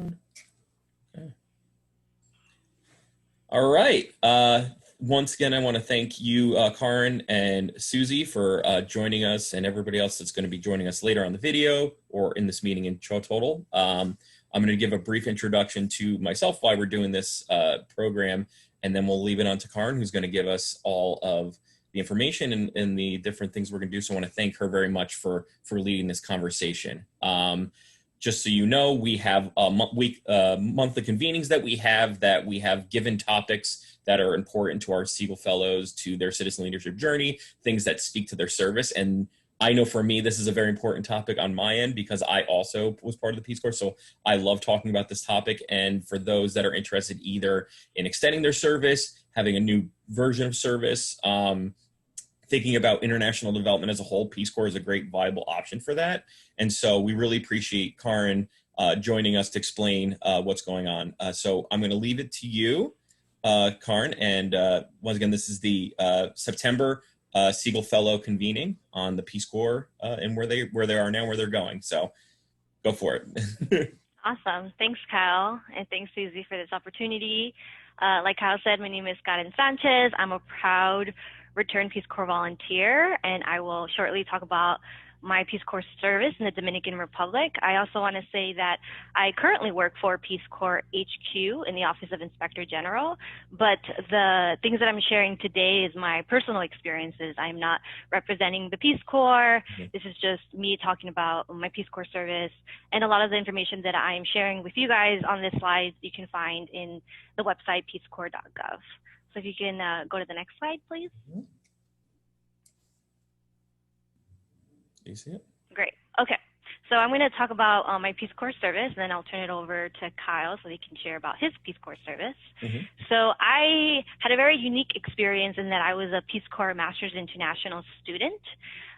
Okay. All right. Once again, I want to thank you, Kareen and Susie, for joining us, and everybody else that's going to be joining us later on the video or in this meeting in total. I'm going to give a brief introduction to myself, why we're doing this program, and then we'll leave it on to Kareen, who's going to give us all of the information and the different things we're going to do. So I want to thank her very much for leading this conversation. Just so you know, we have monthly convenings that we have given topics that are important to our Segal Fellows, to their citizen leadership journey, things that speak to their service. And I know for me, this is a very important topic on my end because I also was part of the Peace Corps. So I love talking about this topic. And for those that are interested either in extending their service, having a new version of service, thinking about international development as a whole, Peace Corps is a great viable option for that. And so we really appreciate Kareen joining us to explain what's going on. So I'm going to leave it to you, Kareen. And once again, this is the September Segal Fellow convening on the Peace Corps and where they are now, where they're going. So go for it. Awesome. Thanks, Kyle. And thanks, Susie, for this opportunity. Like Kyle said, my name is Kareen Sanchez. I'm a proud returned Peace Corps volunteer, and I will shortly talk about my Peace Corps service in the Dominican Republic. I also want to say that I currently work for Peace Corps HQ in the Office of Inspector General, but the things that I'm sharing today is my personal experiences. I'm not representing the Peace Corps. This is just me talking about my Peace Corps service, and a lot of the information that I am sharing with you guys on this slide you can find in the website peacecorps.gov. So if you can go to the next slide, please. Do you see it? Great. Okay. So I'm going to talk about my Peace Corps service, and then I'll turn it over to Kyle so he can share about his Peace Corps service. So I had a very unique experience in that I was a Peace Corps Masters International student.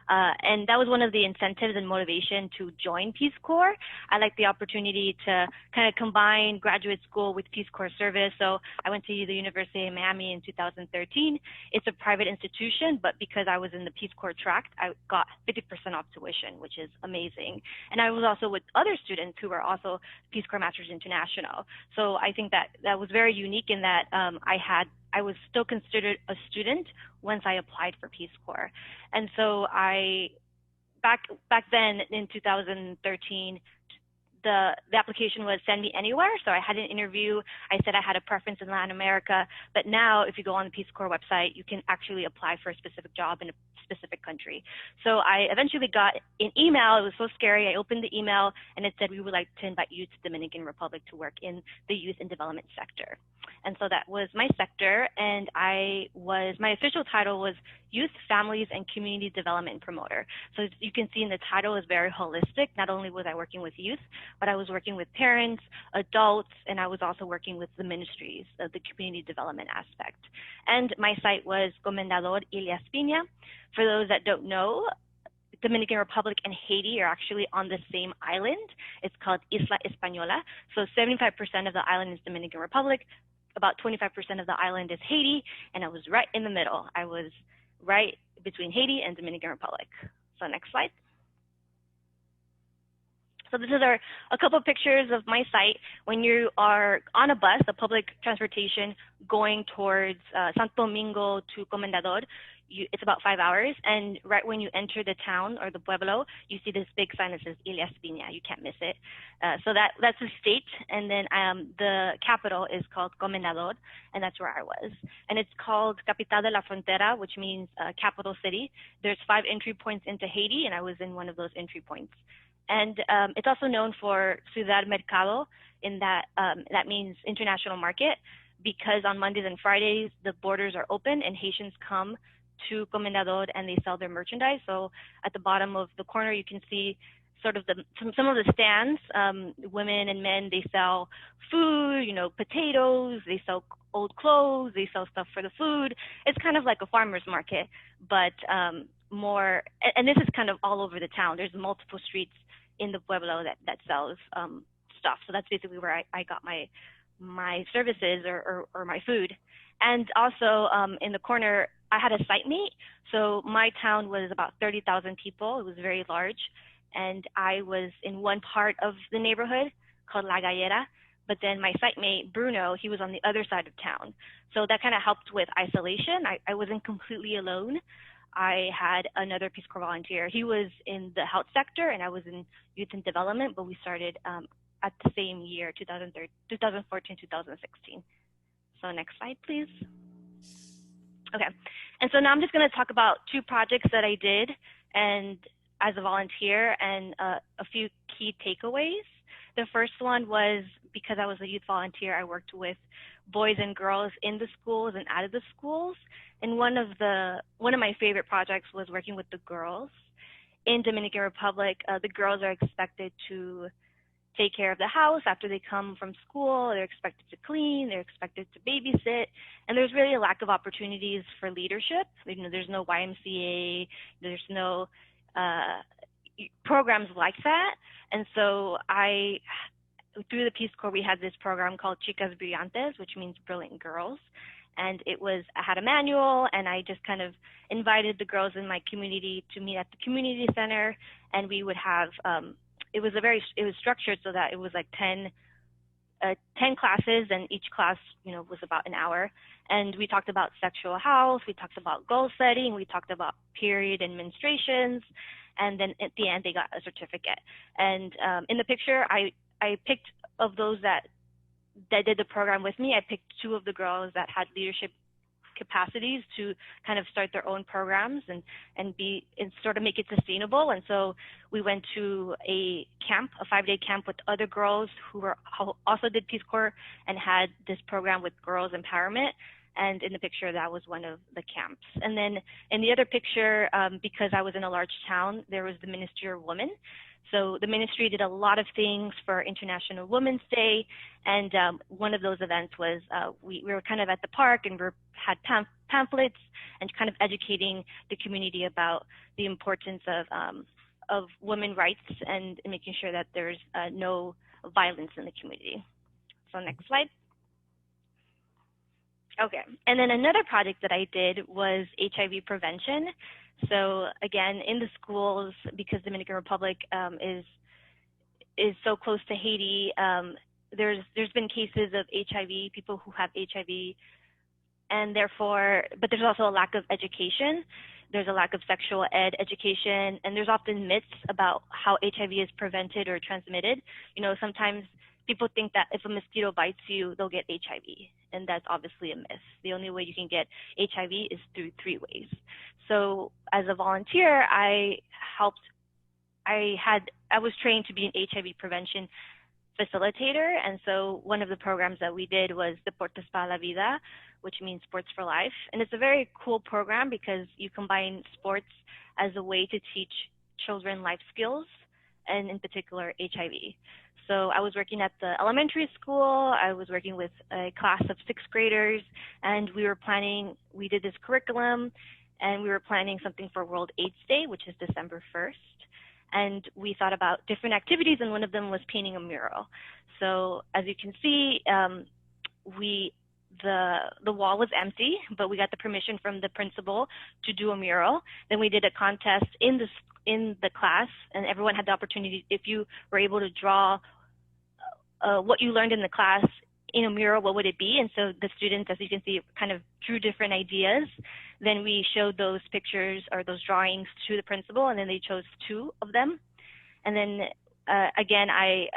And that was one of the incentives and motivation to join Peace Corps. I liked the opportunity to kind of combine graduate school with Peace Corps service. So I went to the University of Miami in 2013. It's a private institution, but because I was in the Peace Corps track, I got 50% off tuition, which is amazing. And I was also with other students who were also Peace Corps Masters International. So I think that that was very unique in that I was still considered a student once I applied for Peace Corps. And so back then in 2013, the application was send me anywhere. So I had an interview. I said I had a preference in Latin America, but now if you go on the Peace Corps website, you can actually apply for a specific job in a specific country. So I eventually got an email. It was so scary. I opened the email and it said, we would like to invite you to Dominican Republic to work in the youth and development sector. And so that was my sector, and my official title was Youth, Families, and Community Development Promoter. So you can see in the title is very holistic. Not only was I working with youth, but I was working with parents, adults, and I was also working with the ministries of the community development aspect. And my site was Comendador Ilya Piña. For those that don't know, Dominican Republic and Haiti are actually on the same island. It's called Isla Española. So 75% of the island is Dominican Republic. About 25% of the island is Haiti, and I was right in the middle. I was right between Haiti and Dominican Republic. So next slide. So this is a couple of pictures of my site. When you are on a bus, a public transportation going towards Santo Domingo to Comendador, it's about 5 hours, and right when you enter the town or the pueblo, you see this big sign that says Ilya Piña. You can't miss it. So that's the state, and then the capital is called Comendador, and that's where I was. And it's called Capital de la Frontera, which means capital city. There's 5 entry points into Haiti, and I was in one of those entry points. And it's also known for Ciudad Mercado, in that that means international market, because on Mondays and Fridays, the borders are open and Haitians come to Comendador and they sell their merchandise. So at the bottom of the corner, you can see sort of some of the stands. Women and men, they sell food, potatoes, they sell old clothes, they sell stuff for the food. It's kind of like a farmer's market, but more, and this is kind of all over the town. There's multiple streets in the pueblo that sells stuff. So that's basically where I got my services or my food. And also in the corner, I had a site meet. So my town was about 30,000 people. It was very large. And I was in one part of the neighborhood called La Gallera. But then my site mate, Bruno, he was on the other side of town. So that kind of helped with isolation. I wasn't completely alone. I had another Peace Corps volunteer. He was in the health sector and I was in youth and development, but we started at the same year, 2014, 2016. So next slide, please. Okay, and so now I'm just gonna talk about 2 projects that I did and as a volunteer and a few key takeaways. The first one was because I was a youth volunteer, I worked with boys and girls in the schools and out of the schools. And one of my favorite projects was working with the girls. In Dominican Republic, the girls are expected to take care of the house after they come from school. They're expected to clean, they're expected to babysit, and there's really a lack of opportunities for leadership. You know, there's no YMCA, there's no programs like that. And so through the Peace Corps, we had this program called Chicas Brillantes, which means brilliant girls. And I had a manual, and I just kind of invited the girls in my community to meet at the community center, and we would have, it was structured so that it was like 10 classes, and each class, you know, was about an hour. And we talked about sexual health, we talked about goal setting, we talked about period and menstruations, and then at the end they got a certificate. And in the picture, I picked, of those that did the program with me, I picked 2 of the girls that had leadership capacities to kind of start their own programs and sort of make it sustainable. And so we went to a camp, a 5-day camp with other girls who also did Peace Corps and had this program with girls empowerment. And in the picture, that was one of the camps. And then in the other picture, because I was in a large town, there was the Ministry of Women. So the ministry did a lot of things for International Women's Day, and one of those events was we were kind of at the park and we had pamphlets and kind of educating the community about the importance of women's rights and making sure that there's no violence in the community. So next slide. Okay, and then another project that I did was HIV prevention. So again, in the schools, because Dominican Republic is so close to Haiti, there's been cases of HIV, people who have HIV, and therefore, but there's also a lack of education. There's a lack of sexual ed education, and there's often myths about how HIV is prevented or transmitted. You know, sometimes people think that if a mosquito bites you, they'll get HIV, and that's obviously a myth. The only way you can get HIV is through 3 ways. So as a volunteer, I was trained to be an HIV prevention facilitator, and so one of the programs that we did was Deportes para la Vida, which means Sports for Life. And it's a very cool program because you combine sports as a way to teach children life skills, and in particular HIV. So I was working at the elementary school, I was working with a class of 6th graders, and we did this curriculum, and we were planning something for World AIDS Day, which is December 1st. And we thought about different activities, and one of them was painting a mural. So as you can see, the wall was empty, but we got the permission from the principal to do a mural. Then we did a contest in the class, and everyone had the opportunity, if you were able to draw what you learned in the class in a mural, what would it be? And so the students, as you can see, kind of drew different ideas. Then we showed those pictures or those drawings to the principal, and then they chose 2 of them. And then again, I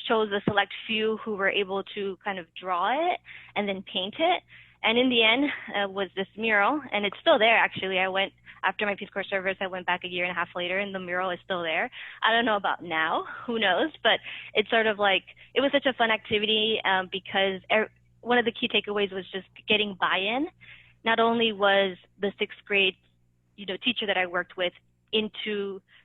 chose a select few who were able to kind of draw it and then paint it. And in the end was this mural, and it's still there actually. After my Peace Corps service, I went back a year and a half later, and the mural is still there. I don't know about now, who knows, but it's sort of like, it was such a fun activity because one of the key takeaways was just getting buy-in. Not only was the 6th grade, teacher that I worked with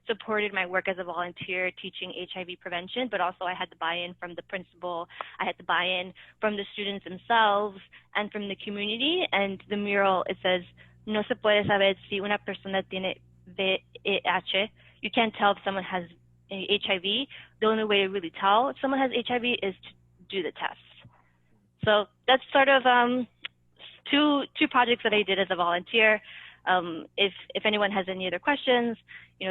supported my work as a volunteer teaching HIV prevention, but also I had the buy-in from the principal, I had the buy-in from the students themselves and from the community. And the mural, it says, "No se puede saber si una persona tiene VIH." You can't tell if someone has HIV. The only way to really tell if someone has HIV is to do the test. So that's sort of two projects that I did as a volunteer. If anyone has any other questions,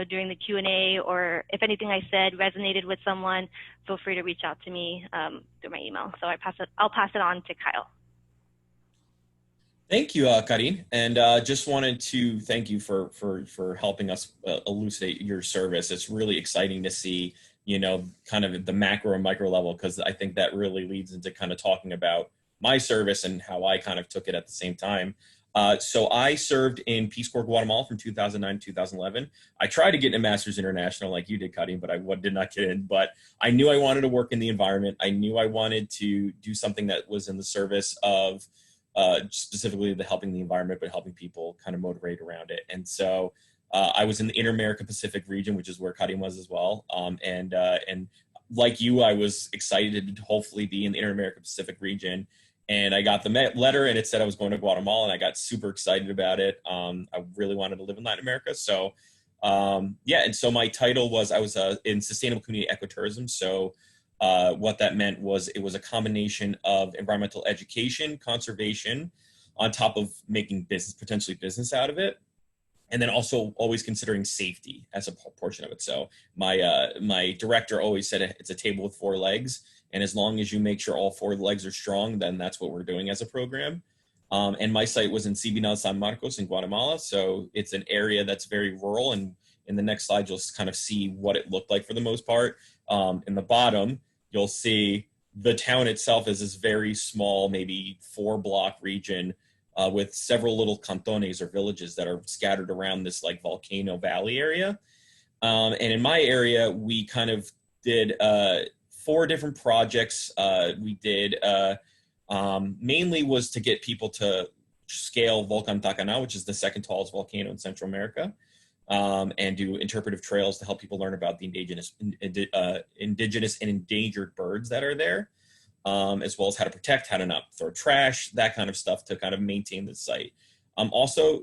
during the Q&A, or if anything I said resonated with someone, feel free to reach out to me through my email. So I'll pass it on to Kyle. Thank you, Kareen, and just wanted to thank you for helping us elucidate your service. It's really exciting to see, kind of the macro and micro level, because I think that really leads into kind of talking about my service and how I kind of took it at the same time. So I served in Peace Corps Guatemala from 2009 to 2011. I tried to get in a Master's International like you did, Kareen, but I did not get in. But I knew I wanted to work in the environment. I knew I wanted to do something that was in the service of specifically helping the environment, but helping people kind of motivate around it. And so I was in the Inter-America Pacific region, which is where Kareen was as well. And like you, I was excited to hopefully be in the Inter-America Pacific region. And I got the letter and it said I was going to Guatemala, and I got super excited about it. I really wanted to live in Latin America. So yeah, and so my title was, I was in Sustainable Community Ecotourism. So what that meant was it was a combination of environmental education, conservation, on top of making potentially business out of it. And then also always considering safety as a portion of it. So my director always said it's a table with 4 legs. And as long as you make sure all 4 legs are strong, then that's what we're doing as a program. And my site was in Cibinal San Marcos in Guatemala. So it's an area that's very rural. And in the next slide, you'll kind of see what it looked like for the most part. In the bottom, you'll see the town itself is this very small, maybe 4-block region with several little cantones or villages that are scattered around this like volcano valley area. And in my area, we kind of did 4 different projects. We did mainly was to get people to scale Volcan Tacaná, which is the 2nd tallest volcano in Central America. And do interpretive trails to help people learn about the indigenous and endangered birds that are there, as well as how to protect, how to not throw trash, that kind of stuff to kind of maintain the site. Also,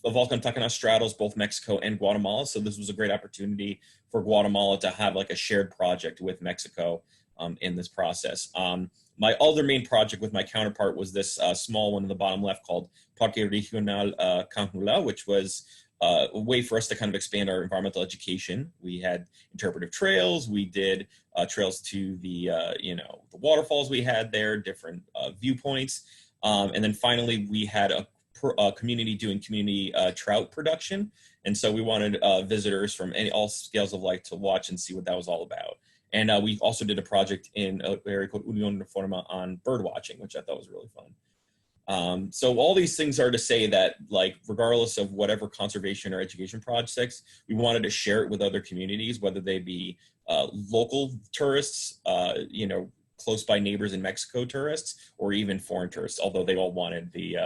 the Volcan Tacaná straddles both Mexico and Guatemala, so this was a great opportunity for Guatemala to have like a shared project with Mexico in this process. My other main project with my counterpart was this small one in the bottom left called Parque Regional Canjula, which was a way for us to kind of expand our environmental education. We had interpretive trails. We did trails to the the waterfalls we had there, different viewpoints, and then finally we had a community doing community trout production. And so we wanted visitors from all scales of life to watch and see what that was all about. And we also did a project in an area called Unión Reforma on bird watching, which I thought was really fun. So all these things are to say that, like, regardless of whatever conservation or education projects, we wanted to share it with other communities, whether they be local tourists, close by neighbors in Mexico tourists, or even foreign tourists, although they all wanted the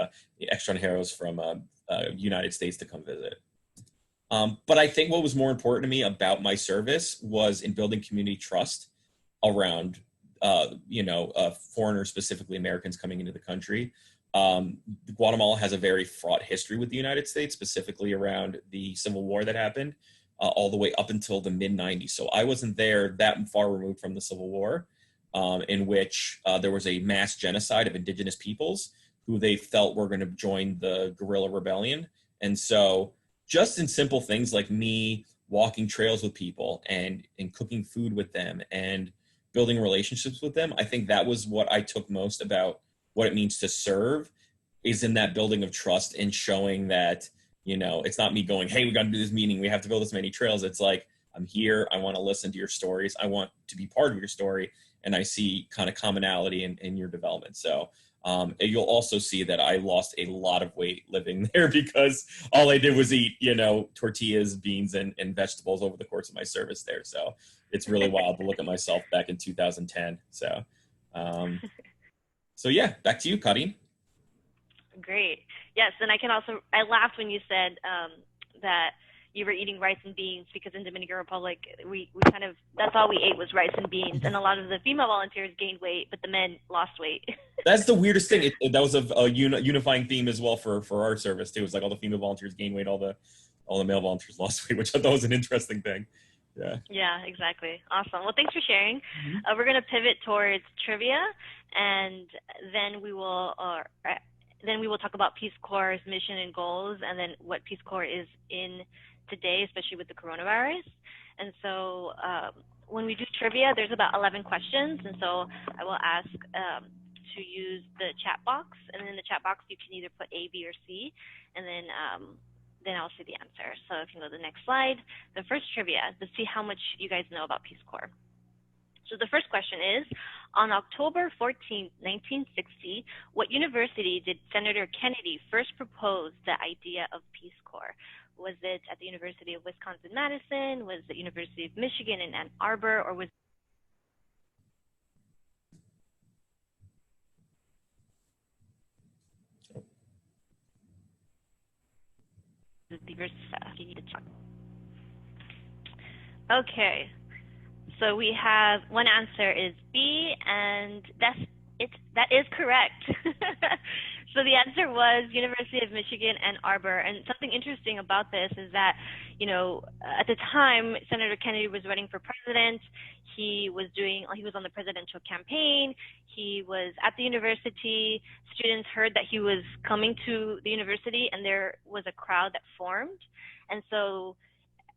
extranjeros from United States to come visit. But I think what was more important to me about my service was in building community trust around, foreigners, specifically Americans coming into the country. Guatemala has a very fraught history with the United States, specifically around the Civil War that happened all the way up until the mid-90s. So I wasn't there that far removed from the Civil War, in which there was a mass genocide of indigenous peoples who they felt were going to join the guerrilla rebellion. And so just in simple things like me walking trails with people and cooking food with them and building relationships with them, I think that was what I took most about what it means to serve, is in that building of trust and showing that, it's not me going, hey, we got to do this meeting, we have to build this many trails. It's like, I'm here, I want to listen to your stories, I want to be part of your story, and I see kind of commonality in your development. So you'll also see that I lost a lot of weight living there because all I did was eat, tortillas, beans, and vegetables over the course of my service there. So it's really wild to look at myself back in 2010. So, yeah, back to you, Kareen. Great. Yes, and I laughed when you said that you were eating rice and beans, because in Dominican Republic, we kind of, that's all we ate was rice and beans. And a lot of the female volunteers gained weight, but the men lost weight. That's the weirdest thing. That was a unifying theme as well for our service too. It was like all the female volunteers gained weight, all the male volunteers lost weight, which I thought was an interesting thing. Yeah. Yeah, exactly. Awesome. Well, thanks for sharing. We're going to pivot towards trivia, and then we will, Then we will talk about Peace Corps' mission and goals, and then what Peace Corps is in today, especially with the coronavirus. And so when we do trivia, there's about 11 questions, and so I will ask to use the chat box, and in the chat box you can either put A, B, or C, and then I'll see the answer. So if you go to the next slide, the first trivia, to see how much you guys know about Peace Corps. So the first question is, on October 14, 1960, what university did Senator Kennedy first propose the idea of Peace Corps? Was it at the University of Wisconsin-Madison? Was it University of Michigan in Ann Arbor? Or was it the you need to check. Okay, so we have one answer is B, and that is correct. So the answer was University of Michigan, Ann Arbor. And something interesting about this is that, you know, at the time, Senator Kennedy was running for president. He was on the presidential campaign. He was at the university. Students heard that he was coming to the university, and there was a crowd that formed. And so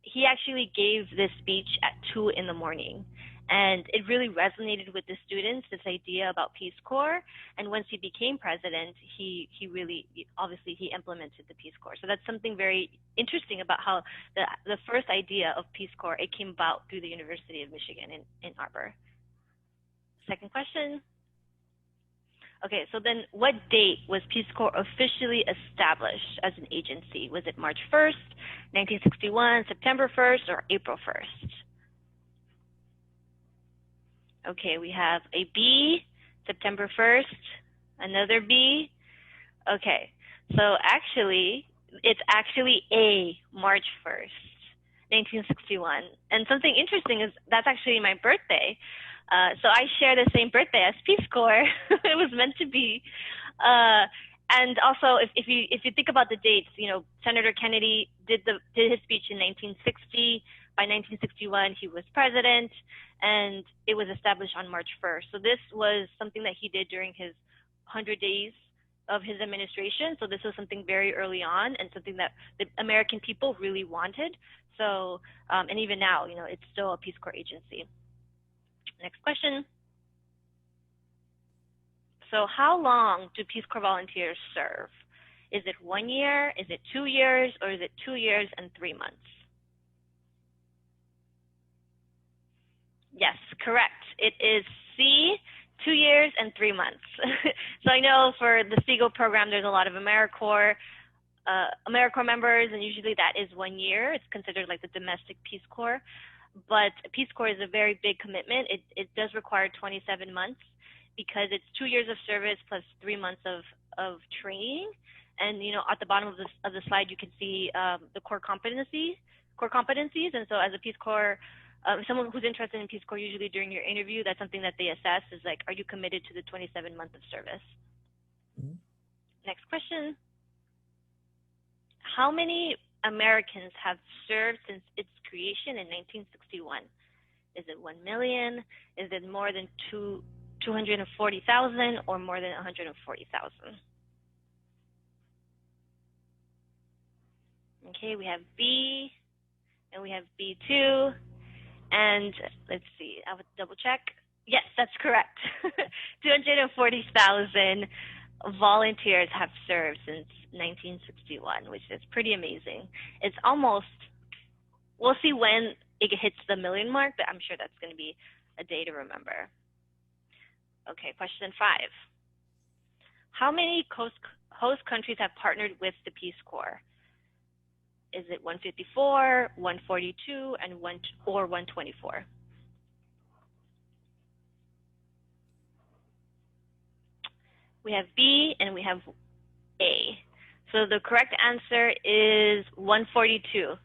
he actually gave this speech at 2 in the morning. And it really resonated with the students, this idea about Peace Corps. And once he became president, he really, obviously, he implemented the Peace Corps. So that's something very interesting about how the first idea of Peace Corps, it came about through the University of Michigan in Ann Arbor. Second question. Okay, so then what date was Peace Corps officially established as an agency? Was it March 1st, 1961, September 1st, or April 1st? Okay, we have a B, September 1st, another B. Okay, so actually, it's actually A, March 1st, 1961. And something interesting is that's actually my birthday. So I share the same birthday as Peace Corps. It was meant to be. And also, if you think about the dates, you know, Senator Kennedy did his speech in 1960. By 1961, he was president, and it was established on March 1st. So this was something that he did during his 100 days of his administration. So this was something very early on, and something that the American people really wanted. So, and even now, you know, it's still a Peace Corps agency. Next question. So how long do Peace Corps volunteers serve? Is it 1 year, is it 2 years, or is it 2 years and 3 months? Yes, correct. It is C, 2 years and 3 months. So I know for the Segal program, there's a lot of AmeriCorps members, and usually that is 1 year. It's considered like the domestic Peace Corps. But Peace Corps is a very big commitment. It does require 27 months because it's 2 years of service plus 3 months of training. And, you know, at the bottom of the slide, you can see the core competencies. And so as a Peace Corps, someone who's interested in Peace Corps, usually during your interview, that's something that they assess is like, are you committed to the 27 months of service? Mm-hmm. Next question. How many Americans have served since its creation in 1961? Is it 1 million? Is it more than 240,000 or more than 140,000? Okay, we have B and we have B2. And let's see, I would double check. Yes, that's correct. 240,000 volunteers have served since 1961, which is pretty amazing. It's almost, we'll see when it hits the million mark, but I'm sure that's going to be a day to remember. Okay, question 5. How many host countries have partnered with the Peace Corps? Is it 154, 142, or 124? We have B and we have A. So the correct answer is 142.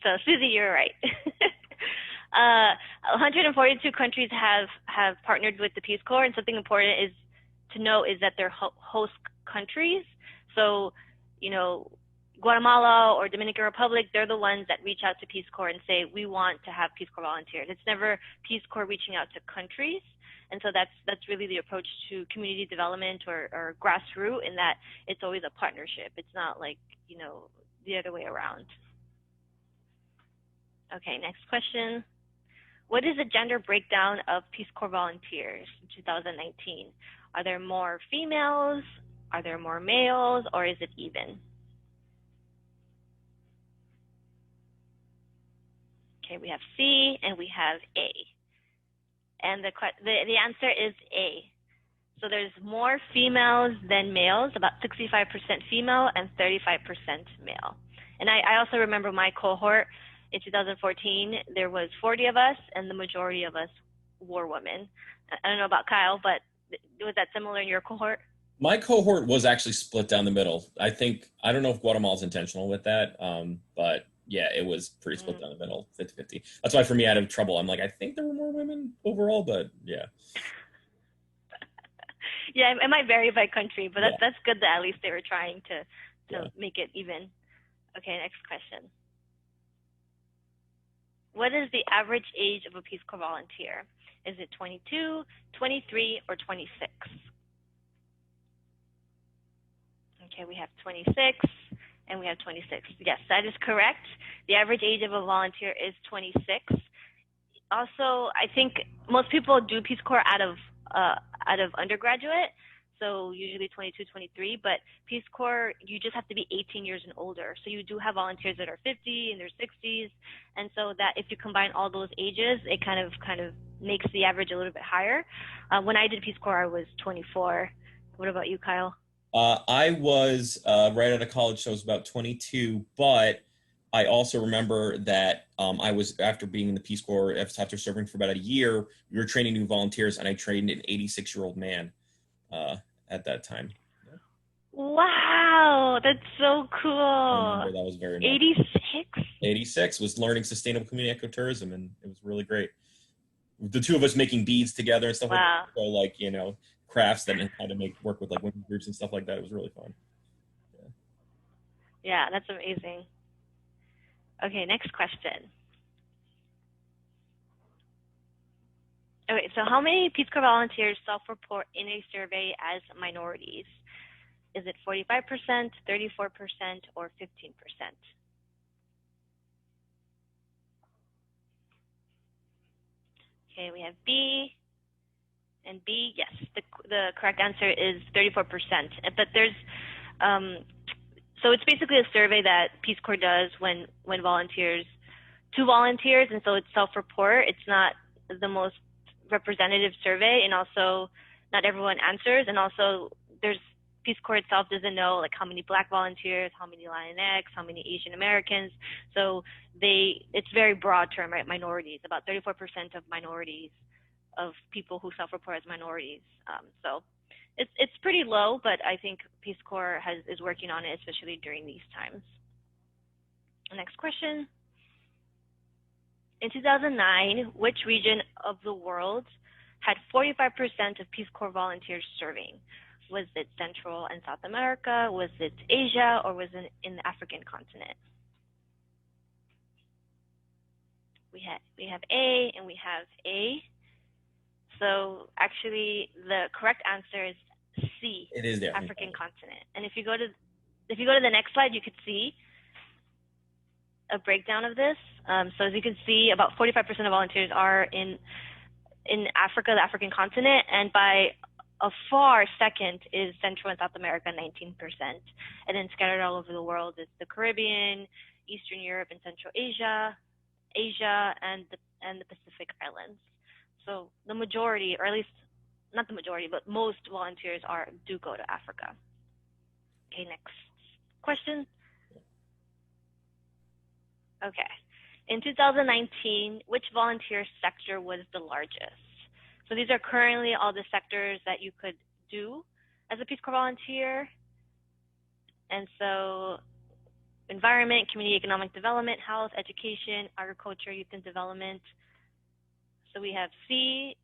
So Susie, you're right. 142 countries have partnered with the Peace Corps, and something important is to know is that they're host countries. So, you know, Guatemala or Dominican Republic, they're the ones that reach out to Peace Corps and say, we want to have Peace Corps volunteers. It's never Peace Corps reaching out to countries. And so that's really the approach to community development or grassroots, in that it's always a partnership. It's not like, you know, the other way around. Okay, next question. What is the gender breakdown of Peace Corps volunteers in 2019? Are there more females? Are there more males? Or is it even? Okay, we have C and we have A. And the answer is A. So there's more females than males, about 65% female and 35% male. And I also remember my cohort in 2014, there was 40 of us, and the majority of us were women. I don't know about Kyle, but was that similar in your cohort? My cohort was actually split down the middle. I don't know if Guatemala's intentional with that, but yeah, it was pretty split down the middle, 50-50. That's why for me, I had trouble. I'm like, I think there were more women overall, but yeah. Yeah, it might vary by country, but that's good that at least they were trying to make it even. Okay, next question. What is the average age of a Peace Corps volunteer? Is it 22, 23, or 26? Okay, we have 26 and we have 26. Yes, that is correct. The average age of a volunteer is 26. Also, I think most people do Peace Corps out of undergraduate, so usually 22, 23, but Peace Corps, you just have to be 18 years and older. So you do have volunteers that are 50 in their 60s, and so that if you combine all those ages, it kind of makes the average a little bit higher. When I did Peace Corps, I was 24. What about you, Kyle? I was right out of college, so I was about 22, but I also remember that I was, after being in the Peace Corps, after serving for about a year, we were training new volunteers, and I trained an 86-year-old man at that time. Wow, that's so cool. I remember that was very nice. 86? 86 was learning sustainable community ecotourism, and it was really great. The two of us making beads together and stuff like that. So, like, you know, crafts that had to work with like women groups and stuff like that. It was really fun. Yeah, that's amazing. Okay, next question. Okay, so how many Peace Corps volunteers self-report in a survey as minorities? Is it 45%, 34%, or 15%? Okay, we have B and B. Yes, the correct answer is 34%. But there's, so it's basically a survey that Peace Corps does when volunteers, to volunteers, and so it's self-report. It's not the most representative survey, and also not everyone answers, and also there's Peace Corps itself doesn't know like how many Black volunteers, how many Latinx, how many Asian Americans. So it's very broad term, right? Minorities, about 34% of minorities, of people who self-report as minorities. So it's pretty low, but I think Peace Corps is working on it, especially during these times. Next question. In 2009, which region of the world had 45% of Peace Corps volunteers serving? Was it Central and South America? Was it Asia? Or was it in the African continent? We have A and we have A. So actually, the correct answer is C. It is the African continent. And if you go to the next slide, you could see a breakdown of this. So as you can see, about 45% of volunteers are in Africa, the African continent, and by a far second is Central and South America, 19%. And then scattered all over the world is the Caribbean, Eastern Europe, and Central Asia, and the Pacific Islands. So the majority, or at least not the majority, but most volunteers do go to Africa. Okay, next question. Okay. In 2019, which volunteer sector was the largest? So these are currently all the sectors that you could do as a Peace Corps volunteer. And so environment, community economic development, health, education, agriculture, youth and development. So we have C,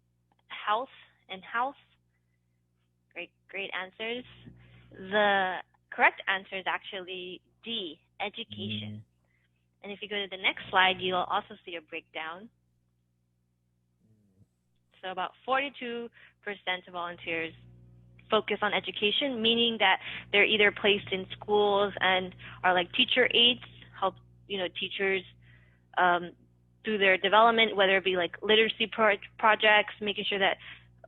health and health. Great answers. The correct answer is actually D, education. And if you go to the next slide, you'll also see a breakdown. So about 42% of volunteers focus on education, meaning that they're either placed in schools and are like teacher aides, help teachers through their development, whether it be like literacy projects, making sure that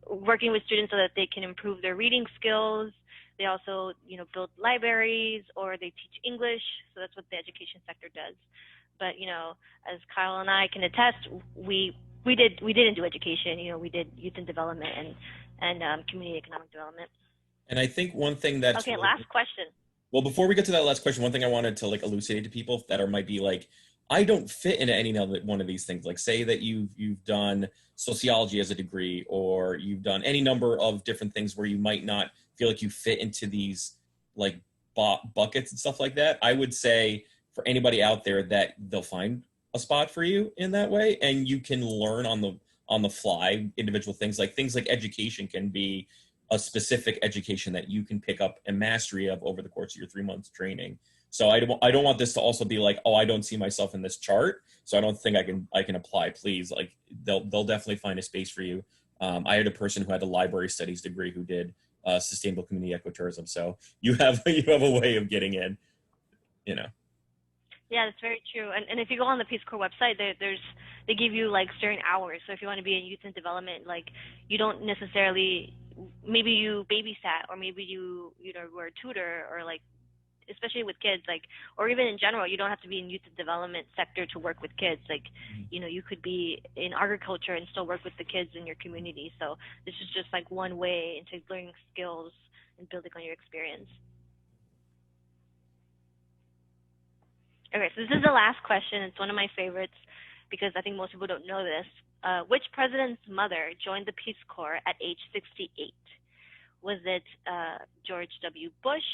working with students so that they can improve their reading skills. They also build libraries, or they teach English. So that's what the education sector does. But as Kyle and I can attest, we didn't do education. We did youth and development and community economic development. And I think one thing that's okay. Last question. Well, before we get to that last question, one thing I wanted to like elucidate to people that might be like, I don't fit into any one of these things. Like, say that you've done sociology as a degree, or you've done any number of different things where you might not feel like you fit into these like buckets and stuff like that. I would say for anybody out there that they'll find a spot for you in that way, and you can learn on the fly individual things like education can be a specific education that you can pick up a mastery of over the course of your 3 months training. So I don't want this to also be like, oh, I don't see myself in this chart, so I don't think I can apply. Please, like they'll definitely find a space for you. I had a person who had a library studies degree who did sustainable community ecotourism. So you have a way of getting in, Yeah, that's very true. And if you go on the Peace Corps website, they give you like certain hours. So if you want to be in youth and development, like you don't necessarily, maybe you babysat, or maybe you were a tutor, or like, especially with kids, like, or even in general, you don't have to be in youth and development sector to work with kids. Like, you could be in agriculture and still work with the kids in your community. So this is just like one way into learning skills and building on your experience. Okay, so this is the last question. It's one of my favorites because I think most people don't know this. Which president's mother joined the Peace Corps at age 68? Was it George W. Bush,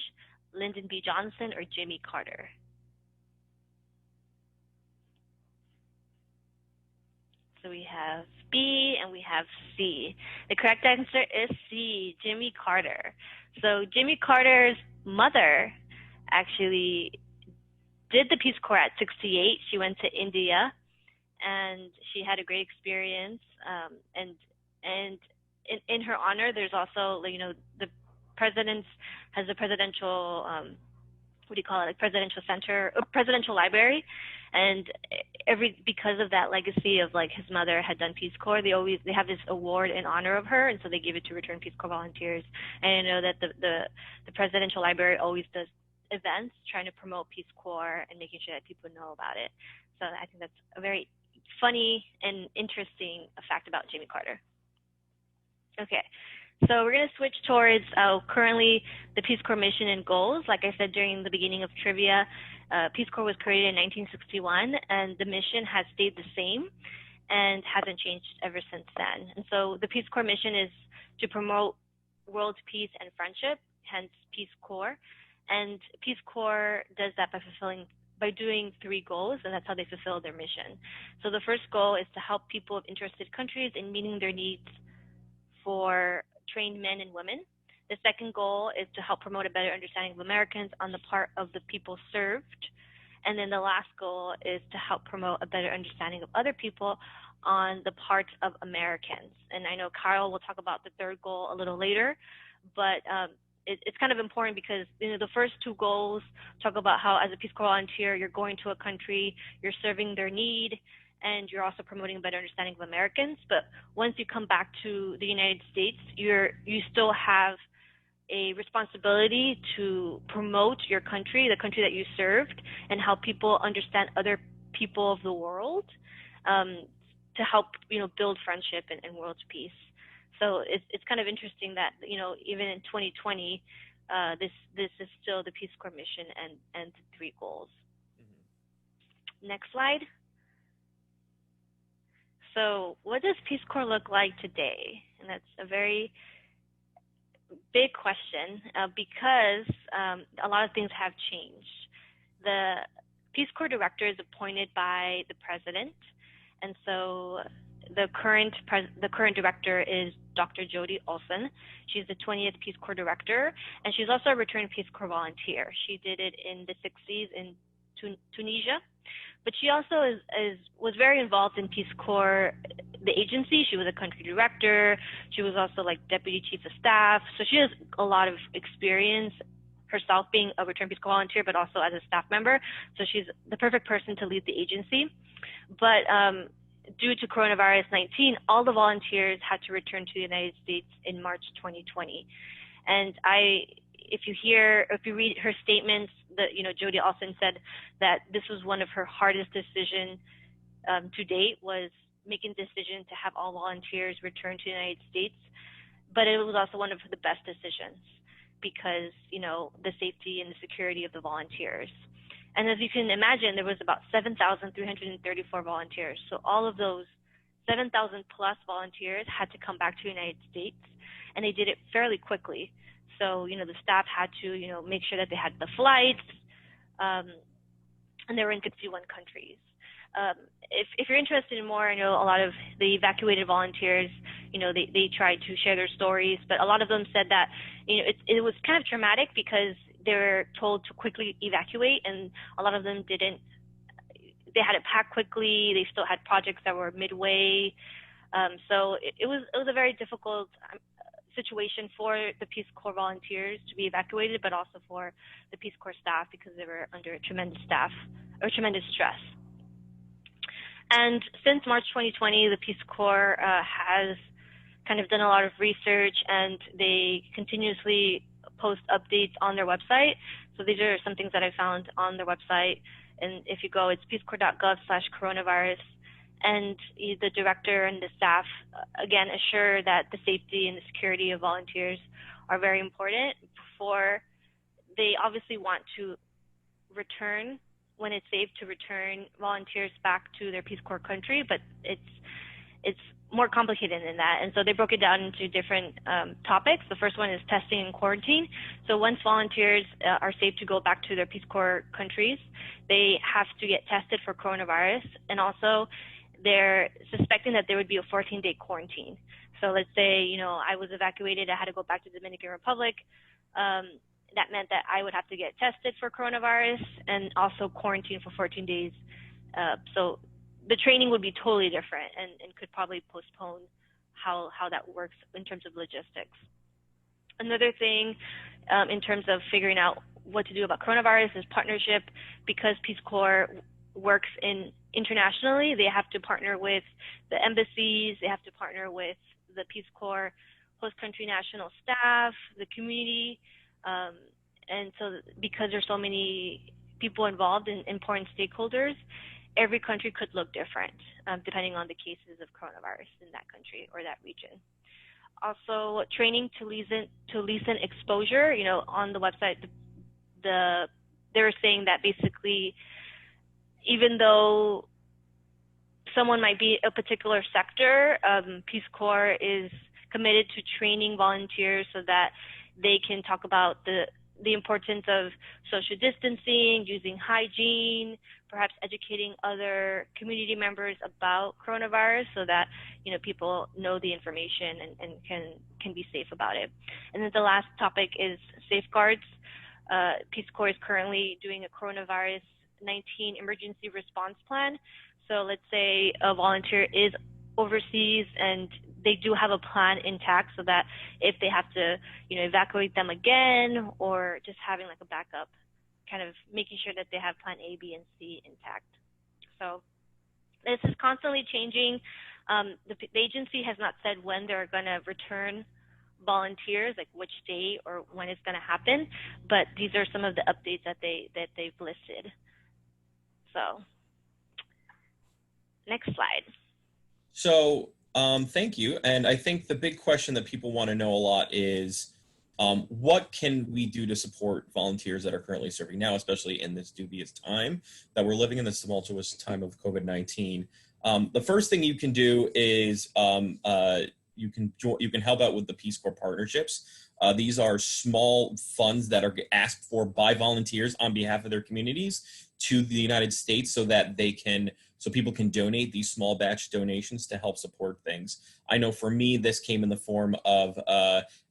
Lyndon B. Johnson, or Jimmy Carter? So we have B and we have C. The correct answer is C, Jimmy Carter. So Jimmy Carter's mother actually did the Peace Corps at 68. She went to India, and she had a great experience. And in her honor, there's also the president has a presidential presidential center, presidential library, and because of that legacy of like his mother had done Peace Corps, they have this award in honor of her, and so they give it to return Peace Corps volunteers. And I know that the presidential library always does events trying to promote Peace Corps and making sure that people know about it. So I think that's a very funny and interesting fact about Jimmy Carter. Okay, so we're going to switch towards currently the Peace Corps mission and goals. Like I said during the beginning of trivia, Peace Corps was created in 1961, and the mission has stayed the same and hasn't changed ever since then. And so the Peace Corps mission is to promote world peace and friendship, hence Peace Corps. And Peace Corps does that by doing 3 goals, and that's how they fulfill their mission. So the first goal is to help people of interested countries in meeting their needs for trained men and women. The second goal is to help promote a better understanding of Americans on the part of the people served. And then the last goal is to help promote a better understanding of other people on the part of Americans. And I know Kyle will talk about the third goal a little later, but it's kind of important because the first 2 goals talk about how as a Peace Corps volunteer, you're going to a country, you're serving their need, and you're also promoting a better understanding of Americans. But once you come back to the United States, you still have a responsibility to promote your country, the country that you served, and help people understand other people of the world, to help build friendship and world peace. So it's kind of interesting that even in 2020, this is still the Peace Corps mission and the 3 goals. Next slide. So what does Peace Corps look like today? And that's a very big question because a lot of things have changed. The Peace Corps director is appointed by the president, and so the current director is Dr. Jody Olson. She's the 20th Peace Corps director, and she's also a returned Peace Corps volunteer. She did it in the 60s in Tunisia. but she also was very involved in Peace Corps, the agency. She was a country director. She was also like deputy chief of staff. So she has a lot of experience herself being a return Peace Corps volunteer, but also as a staff member. So she's the perfect person to lead the agency. But due to coronavirus-19, all the volunteers had to return to the United States in March 2020. And if you read her statements, that, you know, Jody Alston said that this was one of her hardest decisions to date, was making the decision to have all volunteers return to the United States. But it was also one of the best decisions because, you know, the safety and the security of the volunteers. And as you can imagine, there was about 7,334 volunteers. So all of those 7,000 plus volunteers had to come back to the United States, and they did it fairly quickly. So, you know, the staff had to, you know, make sure that they had the flights, and they were in 51 countries. If you're interested in more, I know a lot of the evacuated volunteers, you know, they tried to share their stories, but a lot of them said that, you know, it was kind of traumatic because they were told to quickly evacuate, and a lot of them didn't. They had it packed quickly. They still had projects that were midway. So it was a very difficult situation for the Peace Corps volunteers to be evacuated, but also for the Peace Corps staff because they were under tremendous stress. And since March 2020, the Peace Corps has kind of done a lot of research, and they continuously post updates on their website. So these are some things that I found on their website. And if you go, it's peacecorps.gov/coronavirus. And the director and the staff, again, assure that the safety and the security of volunteers are very important before they obviously want to return when it's safe to return volunteers back to their Peace Corps country, but it's more complicated than that. And so they broke it down into different topics. The first one is testing and quarantine. So once volunteers are safe to go back to their Peace Corps countries, they have to get tested for coronavirus, and also they're suspecting that there would be a 14-day quarantine. So let's say, you know, I was evacuated, I had to go back to the Dominican Republic. That meant that I would have to get tested for coronavirus and also quarantine for 14 days. So the training would be totally different and could probably postpone how that works in terms of logistics. Another thing in terms of figuring out what to do about coronavirus is partnership. Because Peace Corps works internationally, they have to partner with the embassies, they have to partner with the Peace Corps host country national staff, the community, and so because there's so many people involved and important stakeholders, every country could look different depending on the cases of coronavirus in that country or that region. Also, training to lessen exposure. You know, on the website, they were saying that basically, even though someone might be a particular sector, Peace Corps is committed to training volunteers so that they can talk about the importance of social distancing, using hygiene, perhaps educating other community members about coronavirus so that, you know, people know the information and can be safe about it. And then the last topic is safeguards. Peace Corps is currently doing a coronavirus-19 emergency response plan. So let's say a volunteer is overseas and they do have a plan intact so that if they have to, you know, evacuate them again, or just having like a backup, kind of making sure that they have plan A, B, and C intact. So this is constantly changing. The agency has not said when they're going to return volunteers, like which day or when it's going to happen, but these are some of the updates that they've listed. So next slide. So thank you. And I think the big question that people want to know a lot is, what can we do to support volunteers that are currently serving now, especially in this dubious time that we're living in, this tumultuous time of COVID-19? The first thing you can do is you can help out with the Peace Corps partnerships. These are small funds that are asked for by volunteers on behalf of their communities to the United States so that people can donate these small batch donations to help support things. I know for me, this came in the form of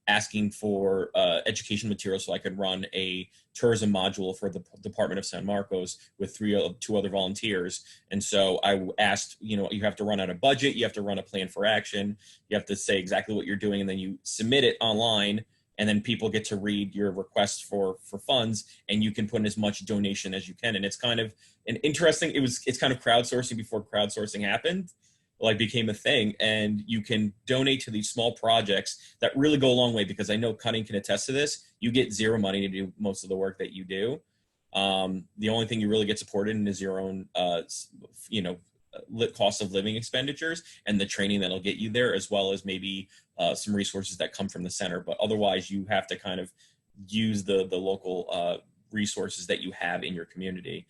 asking for education materials so I could run a tourism module for the Department of San Marcos with two other volunteers. And so I asked, you have to run out a budget, you have to run a plan for action, you have to say exactly what you're doing, and then you submit it online, and then people get to read your request for funds, and you can put in as much donation as you can. And it's kind of an interesting, it's kind of crowdsourcing before crowdsourcing happened, like became a thing. And you can donate to these small projects that really go a long way, because I know Kareen can attest to this. You get zero money to do most of the work that you do. The only thing you really get supported in is your own, cost of living expenditures and the training that'll get you there, as well as maybe some resources that come from the center. But otherwise, you have to kind of use the local resources that you have in your community.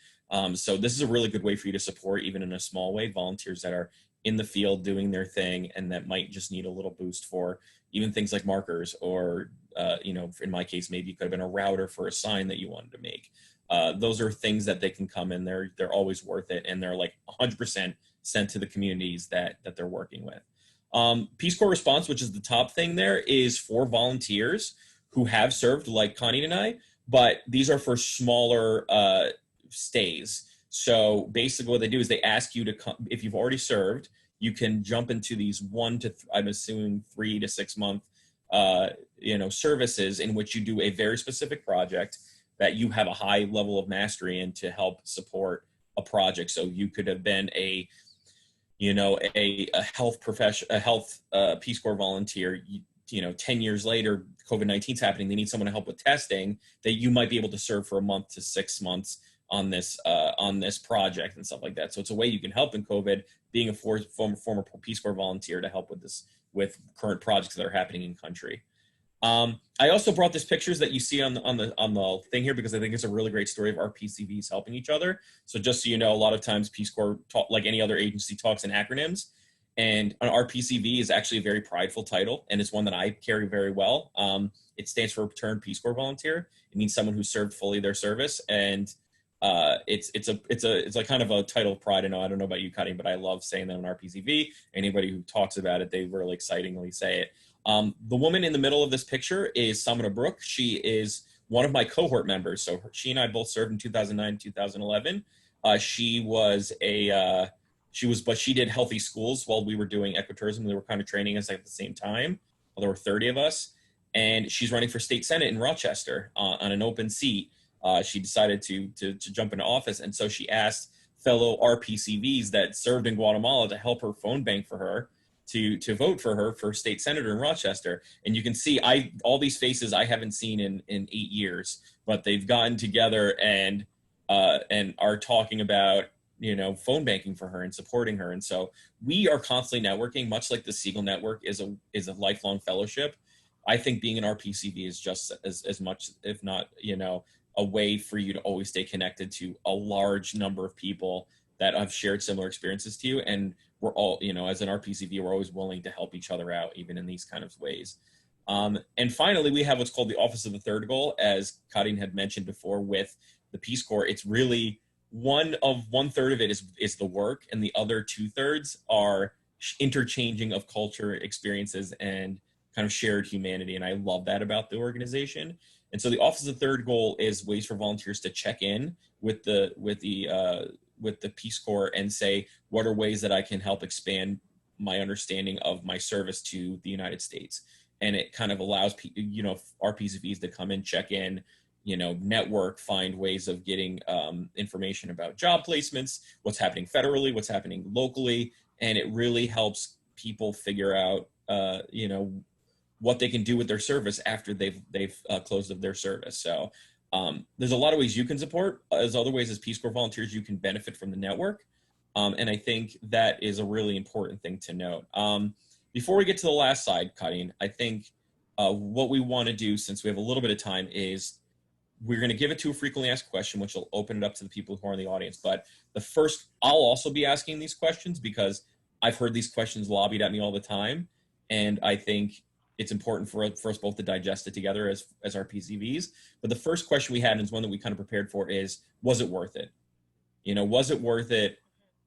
So this is a really good way for you to support, even in a small way, volunteers that are in the field doing their thing and that might just need a little boost for even things like markers, or in my case, maybe it could have been a router for a sign that you wanted to make. Those are things that they can come in, they're always worth it, and they're like 100% sent to the communities that they're working with. Peace Corps response, which is the top thing there, is for volunteers who have served, like Connie and I, but these are for smaller stays. So basically what they do is they ask you to come, if you've already served, you can jump into these I'm assuming 3 to 6 month services in which you do a very specific project that you have a high level of mastery in to help support a project. So you could have been a health Peace Corps volunteer. 10 years later, COVID-19 is happening. They need someone to help with testing, that you might be able to serve for a month to 6 months on this project and stuff like that. So it's a way you can help in COVID, being a former Peace Corps volunteer to help with this, with current projects that are happening in country. I also brought this pictures that you see on the thing here, because I think it's a really great story of RPCVs helping each other. So just so you know, a lot of times Peace Corps, like any other agency, talks in acronyms, and an RPCV is actually a very prideful title, and it's one that I carry very well. It stands for Returned Peace Corps Volunteer. It means someone who served fully their service, and it's like kind of a title of pride. I don't know about you, Kareen, but I love saying that on RPCV. Anybody who talks about it, they really excitingly say it. The woman in the middle of this picture is Samana Brooke. She is one of my cohort members. So she and I both served in 2009, 2011. But she did healthy schools while we were doing ecotourism. They were kind of training us at the same time. Well, there were 30 of us, and she's running for state senate in Rochester on an open seat. She decided to jump into office, and so she asked fellow RPCVs that served in Guatemala to help her phone bank for her to vote for her for state senator in Rochester. And you can see all these faces I haven't seen in 8 years, but they've gotten together and are talking about phone banking for her and supporting her. And so we are constantly networking, much like the Segal network is a lifelong fellowship. I think being an RPCV is just as much, if not, a way for you to always stay connected to a large number of people that have shared similar experiences to you. And we're all, as an RPCV, we're always willing to help each other out, even in these kind of ways. And finally, we have what's called the Office of the Third Goal. As Kareen had mentioned before, with the Peace Corps, it's really one third of it is the work, and the other 2/3 are interchanging of culture, experiences, and kind of shared humanity. And I love that about the organization. And so the Office of the Third Goal is ways for volunteers to check in with the Peace Corps and say, what are ways that I can help expand my understanding of my service to the United States? And it kind of allows RPCVs to come in, check in, network, find ways of getting information about job placements, what's happening federally, what's happening locally, and it really helps people figure out, what they can do with their service after they've closed of their service. So there's a lot of ways you can support. There's other ways as Peace Corps volunteers you can benefit from the network, and I think that is a really important thing to note. Before we get to the last side, Kareen, I think what we want to do, since we have a little bit of time, is we're going to give it to a frequently asked question, which will open it up to the people who are in the audience. But I'll also be asking these questions because I've heard these questions lobbied at me all the time, and I think it's important for us both to digest it together as RPCVs. But the first question we had, and is one that we kind of prepared for, is, was it worth it? Was it worth it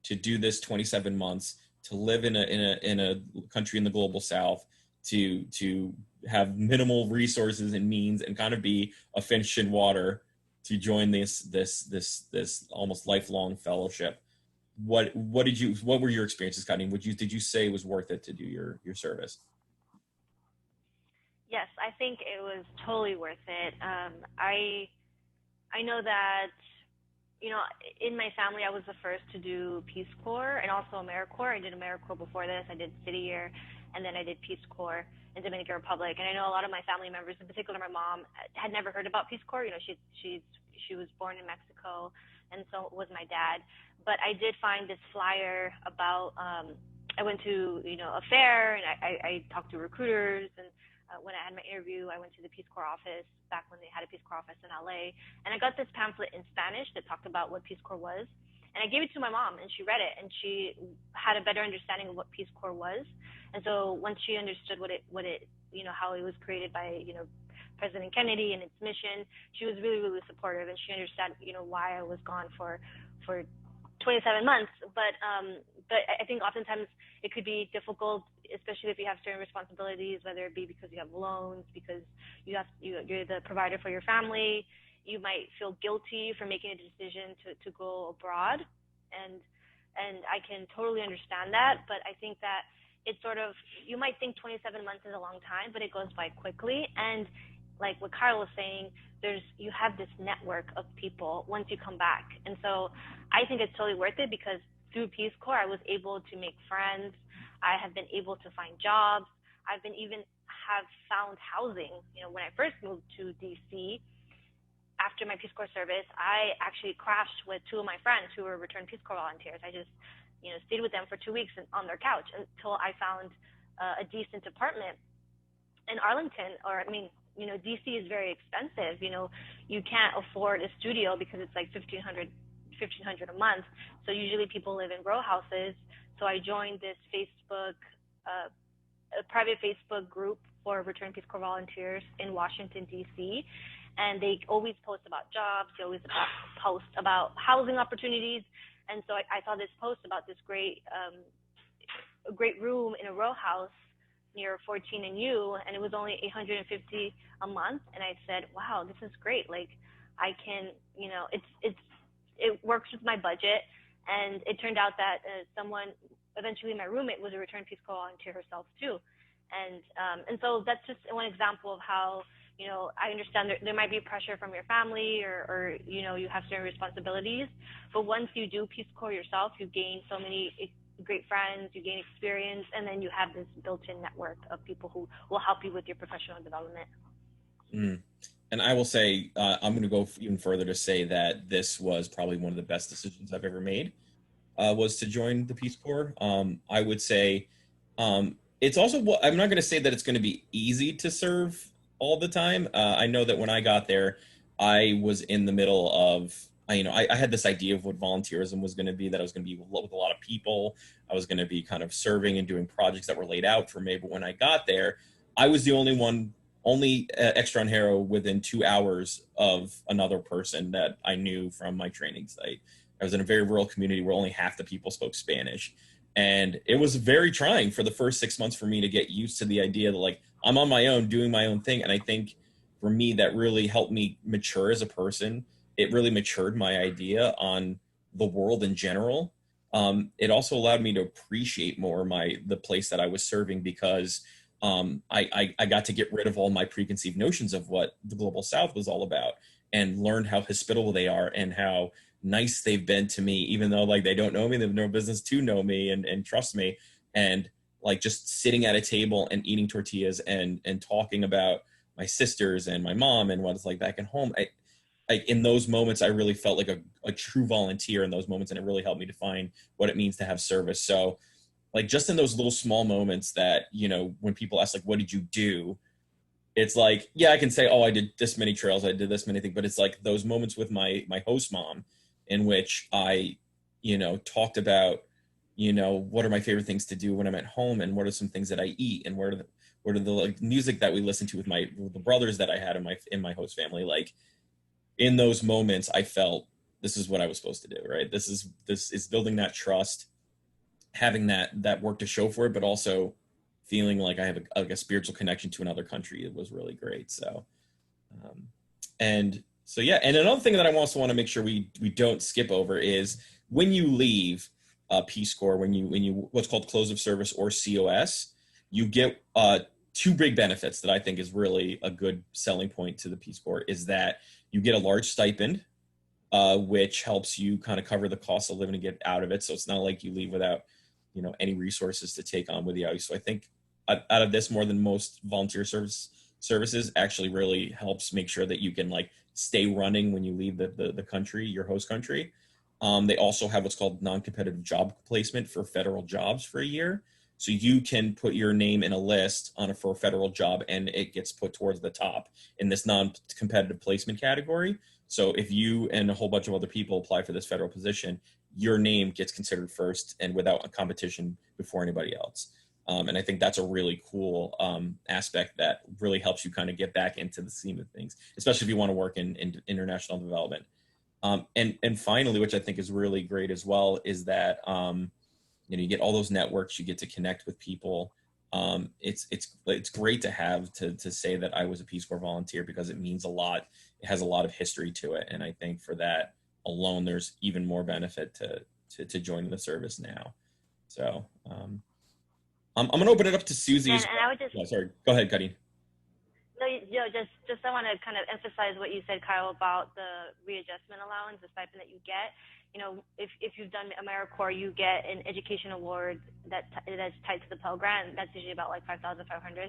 to do this 27 months, to live in a country in the global South, to have minimal resources and means and kind of be a fish in water to join this almost lifelong fellowship. What were your experiences, Kareen? Did you say it was worth it to do your service? Yes, I think it was totally worth it. I know that, you know, in my family, I was the first to do Peace Corps and also AmeriCorps. I did AmeriCorps before this. I did City Year, and then I did Peace Corps in Dominican Republic. And I know a lot of my family members, in particular my mom, had never heard about Peace Corps. You know, she was born in Mexico, and so was my dad. But I did find this flyer about, I went to, you know, a fair, and I talked to recruiters, and when I had my interview, I went to the Peace Corps office back when they had a Peace Corps office in LA, and I got this pamphlet in Spanish that talked about what Peace Corps was, and I gave it to my mom, and she read it, and she had a better understanding of what Peace Corps was. And so once she understood what it, you know, how it was created by, you know, President Kennedy and its mission, she was really, really supportive, and she understood, you know, why I was gone for 27 months. But I think oftentimes it could be difficult, especially if you have certain responsibilities, whether it be because you have loans, because you're the provider for your family. You might feel guilty for making a decision to go abroad, and I can totally understand that. But I think that it's sort of, you might think 27 months is a long time, but it goes by quickly. And like what Kyle was saying, you have this network of people once you come back. And so I think it's totally worth it, because through Peace Corps, I was able to make friends. I have been able to find jobs. I've been even have found housing. You know, when I first moved to DC, after my Peace Corps service, I actually crashed with two of my friends who were returned Peace Corps volunteers. I just, you know, stayed with them for 2 weeks on their couch until I found a decent apartment in Arlington. Or, I mean, you know, DC is very expensive. You know, you can't afford a studio because it's like $1,500 a month. So usually people live in row houses. So I joined this Facebook, a private Facebook group for Return Peace Corps volunteers in Washington, D.C. And they always post about jobs. They always post about housing opportunities. And so I saw this post about this great room in a row house near 14 and U, and it was only $850 a month. And I said, wow, this is great. Like, I can, you know, it works with my budget. And it turned out that eventually my roommate was a Return Peace Corps volunteer herself too. And so that's just one example of how, you know, I understand there might be pressure from your family or, you know, you have certain responsibilities, but once you do Peace Corps yourself, you gain so many great friends, you gain experience, and then you have this built-in network of people who will help you with your professional development. Mm. And I will say, I'm going to go even further to say that this was probably one of the best decisions I've ever made, was to join the Peace Corps. I would say it's also, I'm not going to say that it's going to be easy to serve all the time. I know that when I got there, I was in the middle of, I had this idea of what volunteerism was going to be, that I was going to be with a lot of people. I was going to be kind of serving and doing projects that were laid out for me. But when I got there, I was the only extra on Harrow within 2 hours of another person that I knew from my training site. I was in a very rural community where only half the people spoke Spanish. And it was very trying for the first 6 months for me to get used to the idea that, like, I'm on my own doing my own thing. And I think for me, that really helped me mature as a person. It really matured my idea on the world in general. It also allowed me to appreciate more the place that I was serving, because I got to get rid of all my preconceived notions of what the Global South was all about, and learned how hospitable they are and how nice they've been to me, even though, like, they don't know me, they have no business to know me and trust me. And like, just sitting at a table and eating tortillas and talking about my sisters and my mom and what it's like back at home. In those moments, I really felt like a true volunteer in those moments, and it really helped me define what it means to have service. So, like, just in those little small moments that, you know, when people ask, like, what did you do? It's like, yeah, I can say, oh, I did this many trails, I did this many things, but it's like those moments with my host mom, in which I, you know, talked about, you know, what are my favorite things to do when I'm at home, and what are some things that I eat, and what are the like music that we listen to with the brothers that I had in my host family. Like, in those moments, I felt this is what I was supposed to do, right? This is building that trust, having that work to show for it, but also feeling like I have a spiritual connection to another country. It was really great. So, and so, yeah. And another thing that I also want to make sure we don't skip over is when you leave Peace Corps, when you what's called close of service or COS, you get two big benefits that I think is really a good selling point to the Peace Corps is that you get a large stipend, which helps you kind of cover the cost of living and get out of it. So it's not like you leave without, any resources to take on with you. So I think out of this, more than most volunteer services actually really helps make sure that you can like stay running when you leave the country, your host country. They also have what's called non-competitive job placement for federal jobs for a year. So you can put your name in a list for a federal job and it gets put towards the top in this non-competitive placement category. So if you and a whole bunch of other people apply for this federal position, your name gets considered first and without a competition before anybody else. And I think that's a really cool aspect that really helps you kind of get back into the scene of things, especially if you want to work in international development. And finally, which I think is really great as well, is that you get all those networks, you get to connect with people. It's great to have to say that I was a Peace Corps volunteer because it means a lot. It has a lot of history to it, and I think for that alone, there's even more benefit to joining the service now. So I'm going to open it up to Susie. And I would just sorry, go ahead, Kareen. No, just I want to kind of emphasize what you said, Kyle, about the readjustment allowance, the stipend that you get. If you've done AmeriCorps, you get an education award that's tied to the Pell Grant. That's usually about like $5,500.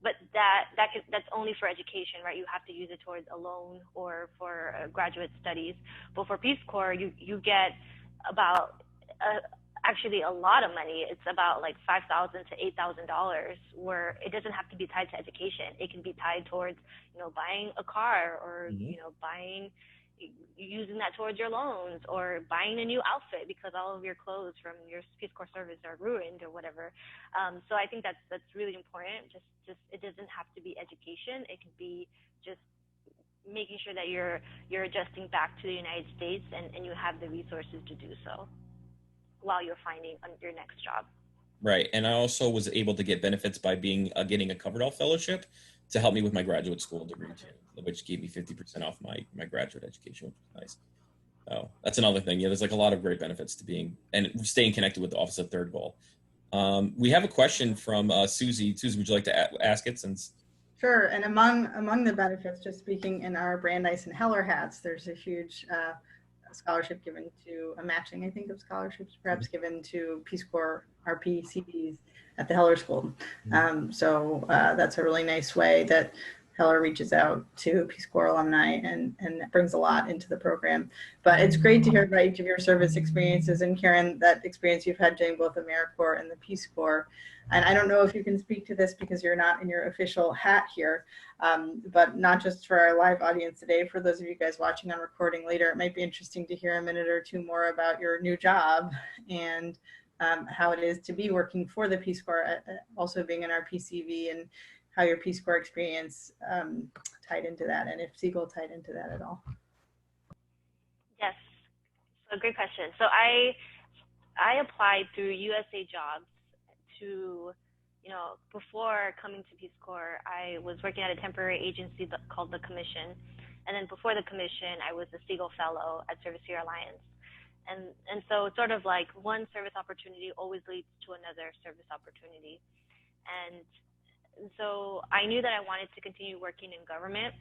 But that's only for education, right? You have to use it towards a loan or for graduate studies. But for Peace Corps, you get about actually a lot of money. It's about like $5,000 to $8,000, where it doesn't have to be tied to education. It can be tied towards, buying a car or, using that towards your loans or buying a new outfit because all of your clothes from your Peace Corps service are ruined or whatever. So I think that's really important. Just it doesn't have to be education. It could be just making sure that you're adjusting back to the United States and you have the resources to do so while you're finding your next job. Right. And I also was able to get benefits by getting a Coverdell Fellowship to help me with my graduate school degree too, which gave me 50% off my graduate education, which was nice. So that's another thing. Yeah, there's like a lot of great benefits to staying connected with the Office of Third Goal. We have a question from Susie. Susie, would you like to ask it since? Sure. And among the benefits, just speaking in our Brandeis and Heller hats, there's a huge scholarship given to a matching, I think, of scholarships perhaps given to Peace Corps RPCVs at the Heller School. So that's a really nice way that Heller reaches out to Peace Corps alumni and brings a lot into the program. But it's great to hear about each of your service experiences. And Karen, that experience you've had doing both AmeriCorps and the Peace Corps. And I don't know if you can speak to this because you're not in your official hat here, but not just for our live audience today, for those of you guys watching on recording later, it might be interesting to hear a minute or two more about your new job and how it is to be working for the Peace Corps, also being an RPCV, and how your Peace Corps experience tied into that, and if Segal tied into that at all. Yes, so great question. So I applied through USA Jobs to, before coming to Peace Corps, I was working at a temporary agency called the Commission, and then before the Commission, I was a Segal Fellow at Service Year Alliance. And so it's sort of like one service opportunity always leads to another service opportunity. And so I knew that I wanted to continue working in government,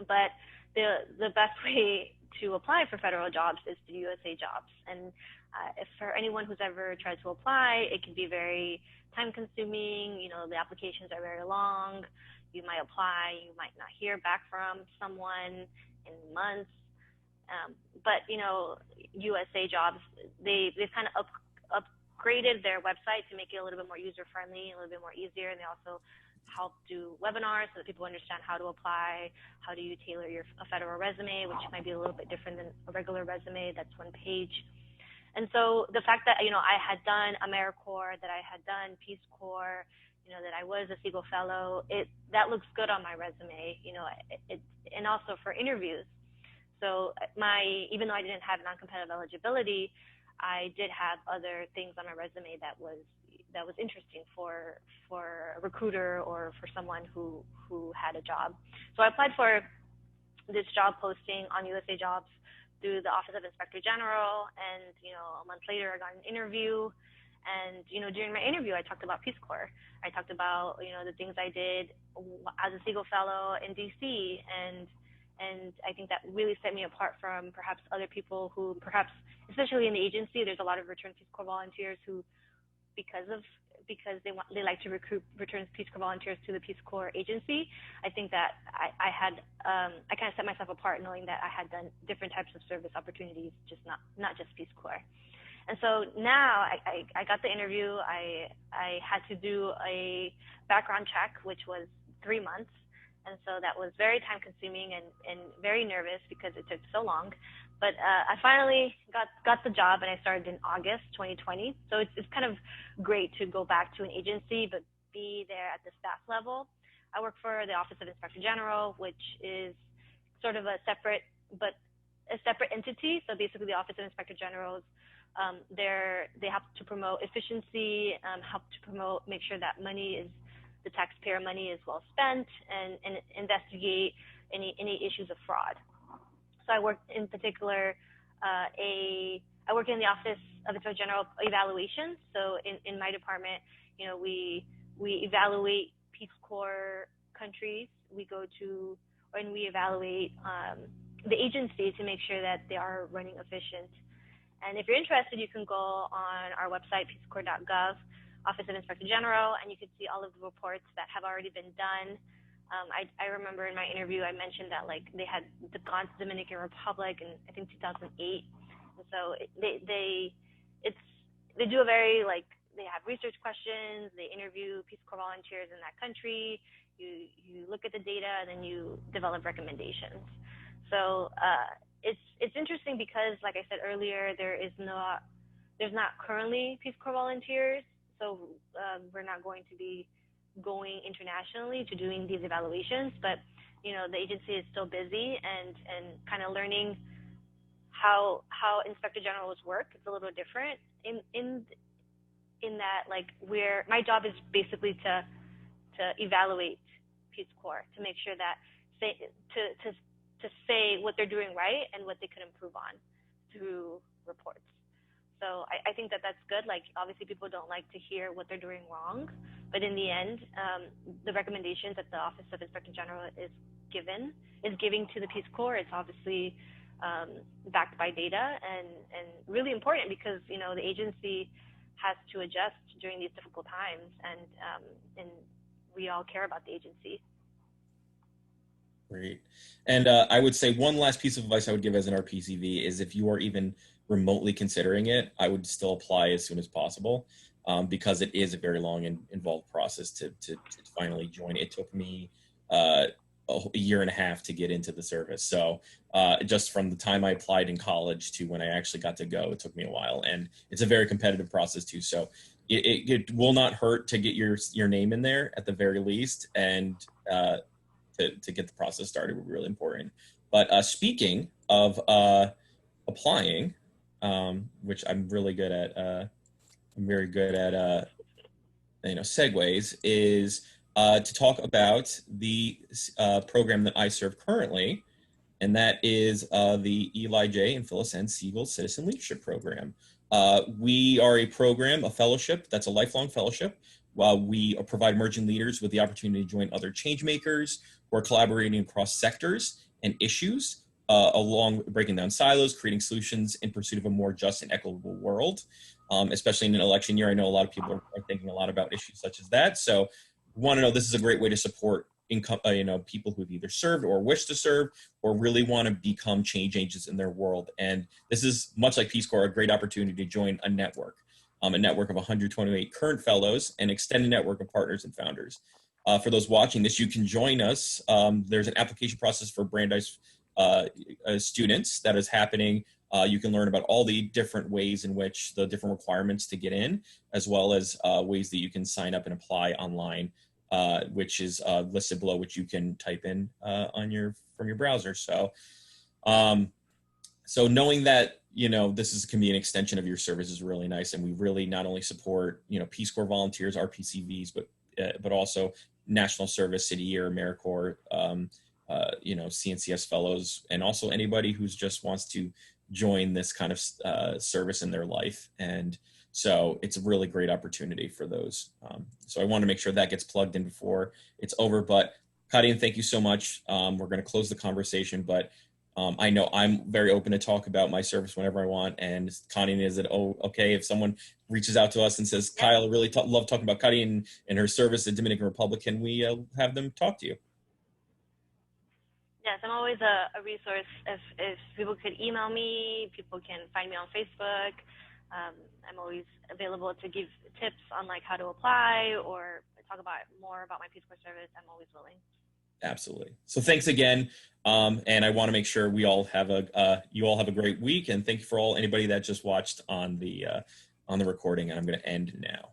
but the best way to apply for federal jobs is through USA Jobs. And if for anyone who's ever tried to apply, it can be very time consuming. The applications are very long. You might apply, you might not hear back from someone in months. But USA Jobs, they've kind of upgraded their website to make it a little bit more user-friendly, a little bit more easier, and they also help do webinars so that people understand how to apply, how do you tailor a federal resume, which might be a little bit different than a regular resume that's one page. And so the fact that, I had done AmeriCorps, that I had done Peace Corps, that I was a Segal Fellow, that looks good on my resume, and also for interviews. So even though I didn't have non-competitive eligibility, I did have other things on my resume that was interesting for a recruiter or for someone who had a job. So I applied for this job posting on USA Jobs through the Office of Inspector General, and a month later I got an interview. And during my interview, I talked about Peace Corps. I talked about the things I did as a Segal Fellow in DC, and I think that really set me apart from perhaps other people who perhaps, especially in the agency, there's a lot of returned Peace Corps volunteers who, because they like to recruit returned Peace Corps volunteers to the Peace Corps agency. I think that I kind of set myself apart knowing that I had done different types of service opportunities, just not just Peace Corps. And so now I got the interview. I had to do a background check, which was 3 months. And so that was very time consuming and very nervous because it took so long. But I finally got the job, and I started in August 2020. So it's kind of great to go back to an agency, but be there at the staff level. I work for the Office of Inspector General, which is sort of a separate entity. So basically the Office of Inspector Generals, they have to promote efficiency, help to make sure that the taxpayer money is well spent, and investigate any issues of fraud. So I work in particular, I work in the Office of Inspector General evaluations. So in my department, we evaluate Peace Corps countries. We go to, and we evaluate the agency to make sure that they are running efficient. And if you're interested, you can go on our website, peacecorps.gov, Office of Inspector General, and you can see all of the reports that have already been done. I remember in my interview, I mentioned that they had gone to Dominican Republic in, I think, 2008. And so they do a very, they have research questions, they interview Peace Corps volunteers in that country, you look at the data, and then you develop recommendations. So it's interesting because, like I said earlier, there's not currently Peace Corps volunteers, so we're not going to be going internationally to doing these evaluations, but the agency is still busy and kind of learning how Inspector Generals work. It's a little different in that my job is basically to evaluate Peace Corps, to make sure that to say what they're doing right and what they could improve on through reports. So I think that that's good. Obviously people don't like to hear what they're doing wrong, but in the end, the recommendations that the Office of Inspector General is giving to the Peace Corps, it's obviously backed by data and really important because, the agency has to adjust during these difficult times, and we all care about the agency. Great. And I would say one last piece of advice I would give as an RPCV is if you are even remotely considering it, I would still apply as soon as possible because it is a very long and involved process to finally join. It took me a year and a half to get into the service. So just from the time I applied in college to when I actually got to go, it took me a while. And it's a very competitive process too. So it will not hurt to get your name in there at the very least. And to get the process started would be really important. But speaking of applying, which I'm really good at, I'm very good at, segues, is to talk about the program that I serve currently, and that is the Eli J. and Phyllis N. Segal Citizen Leadership Program. We are a program, a fellowship, that's a lifelong fellowship. We provide emerging leaders with the opportunity to join other change makers who are collaborating across sectors and issues, along breaking down silos, creating solutions in pursuit of a more just and equitable world. Especially in an election year, I know a lot of people are thinking a lot about issues such as that. So want to know this is a great way to support people who've either served or wish to serve or really want to become change agents in their world. And this is, much like Peace Corps, a great opportunity to join a network of 128 current fellows and extended network of partners and founders. For those watching this, you can join us. There's an application process for Brandeis students that is happening. You can learn about all the different ways in which the different requirements to get in, as well as ways that you can sign up and apply online, which is listed below, which you can type in from your browser. So, so knowing that you know, can be an extension of your service is really nice. And we really not only support, you know, Peace Corps volunteers, RPCVs, but also National Service, City Year, AmeriCorps, you know, CNCS fellows, and also anybody who's just wants to join this kind of service in their life. And so it's a really great opportunity for those. So I want to make sure that gets plugged in before it's over. But Kareen, thank you so much. We're going to close the conversation, but I know I'm very open to talk about my service whenever I want. And Connie, is it okay if someone reaches out to us and says, Kyle, I really love talking about Kareen and her service at Dominican Republic, can we have them talk to you? Yes, I'm always a resource. If people could email me, people can find me on Facebook. I'm always available to give tips on like how to apply or talk about more about my Peace Corps service. I'm always willing. Absolutely. So thanks again. And I want to make sure we all have you all have a great week. And thank you for anybody that just watched on the recording. And I'm going to end now.